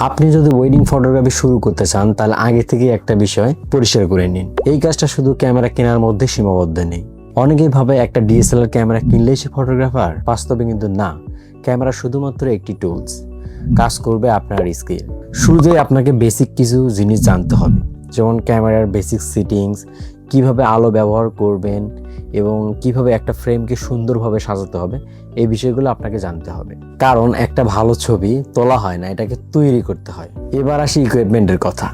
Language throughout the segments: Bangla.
আপনি যদি ওয়েডিং ফটোগ্রাফি শুরু করতে চান তাহলে আগে থেকে একটা বিষয় পরিষ্কার করে নিন, এই কাজটা শুধু ক্যামেরা কেনার মধ্যে সীমাবদ্ধ নেই। অনেকেই ভাবে একটা ডিএসএলআর ক্যামেরা কিনলেই সে ফটোগ্রাফার, বাস্তবে কিন্তু না। ক্যামেরা শুধুমাত্র একটি টুলস, কাজ করবে আপনার স্কিল। শুরুতেই আপনাকে বেসিক কিছু জিনিস জানতে হবে, যেমন ক্যামেরার বেসিক সেটিংস, কিভাবে আলো ব্যবহার করবেন এবং কিভাবে একটা ফ্রেমকে সুন্দরভাবে সাজাতে হবে, এই বিষয়গুলো আপনাকে জানতে হবে। কারণ একটা ভালো ছবি তোলা হয় না, এটাকে তৈরি করতে হয়। এবার আসি ইকুইপমেন্টের কথা।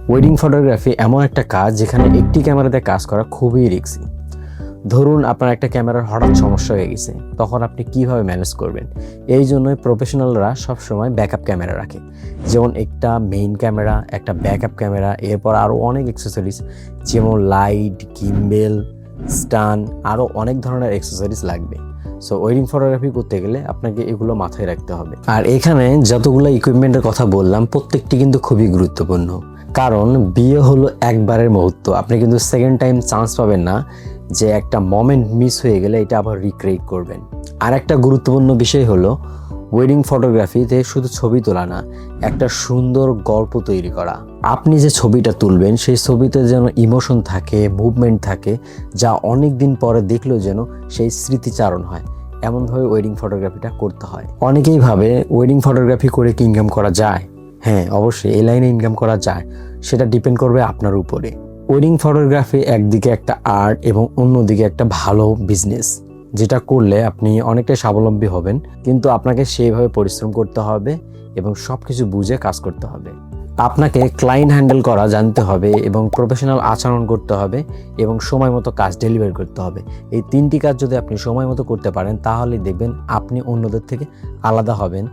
ওয়েডিং ফটোগ্রাফি এমন একটা কাজ যেখানে একটি ক্যামেরাতে কাজ করা খুবই রিস্কি। ধরুন আপনার একটা ক্যামেরার হঠাৎ সমস্যা হয়ে গেছে, তখন আপনি কিভাবে ম্যানেজ করবেন? এই জন্যই প্রফেশনালরা সবসময় ব্যাকআপ ক্যামেরা রাখে, যেমন একটা মেইন ক্যামেরা, একটা ব্যাকআপ ক্যামেরা, এরপর আরও অনেক অ্যাক্সেসরিজ যেমন লাইট, গিম্বেল, স্টান, আরও অনেক ধরনের অ্যাক্সেসরিজ লাগবে। সো ওয়েডিং ফটোগ্রাফি করতে গেলে আপনাকে এগুলো মাথায় রাখতে হবে। আর এখানে যতগুলো ইকুইপমেন্টের কথা বললাম প্রত্যেকটি কিন্তু খুবই গুরুত্বপূর্ণ, কারণ বিয়ে হলো একবারের মুহূর্ত। আপনি কিন্তু সেকেন্ড টাইম চান্স পাবেন না যে একটা মোমেন্ট মিস হয়ে গেলে এটা আবার রিক্রিয়েট করবেন। আর একটা গুরুত্বপূর্ণ বিষয় হলো ওয়েডিং ফটোগ্রাফিতে শুধু ছবি তোলা না, একটা সুন্দর গল্প তৈরি করা। আপনি যে ছবিটা তুলবেন সেই ছবিতে যেন ইমোশন থাকে, মুভমেন্ট থাকে, যা অনেক দিন পরে দেখলেও যেন সেই স্মৃতিচারণ হয়, এমনভাবে ওয়েডিং ফটোগ্রাফিটা করতে হয়। অনেকেই ভাবে ওয়েডিং ফটোগ্রাফি করে কি ইনকাম করা যায়? হ্যাঁ, অবশ্যই এই লাইনে ইনকাম করা যায়, সেটা ডিপেন্ড করবে আপনার উপরে। ওয়েডিং ফটোগ্রাফি একদিকে একটা আর্ট এবং অন্যদিকে একটা ভালো বিজনেস, যেটা করলে আপনি অনেকটাই স্বাবলম্বী হবেন, কিন্তু আপনাকে সেইভাবে পরিশ্রম করতে হবে এবং সব কিছু বুঝে কাজ করতে হবে। আপনাকে ক্লায়েন্ট হ্যান্ডেল করা জানতে হবে এবং প্রফেশনাল আচরণ করতে হবে এবং সময় মতো কাজ ডেলিভার করতে হবে। এই তিনটি কাজ যদি আপনি সময় মতো করতে পারেন তাহলে দেখবেন আপনি অন্যদের থেকে আলাদা হবেন।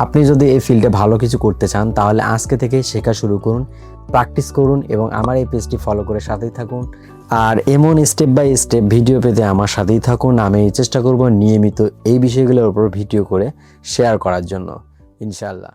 আপনি যদি এই ফিল্ডে ভালো কিছু করতে চান তাহলে আজকে থেকে শেখা শুরু করুন, প্র্যাকটিস করুন এবং আমার এই পেজটি ফলো করে সাথেই থাকুন। আর এমন স্টেপ বাই স্টেপ ভিডিও পেতে আমার সাথেই থাকুন। আমি চেষ্টা করব নিয়মিত এই বিষয়গুলোর উপর ভিডিও করে শেয়ার করার জন্য, ইনশাআল্লাহ।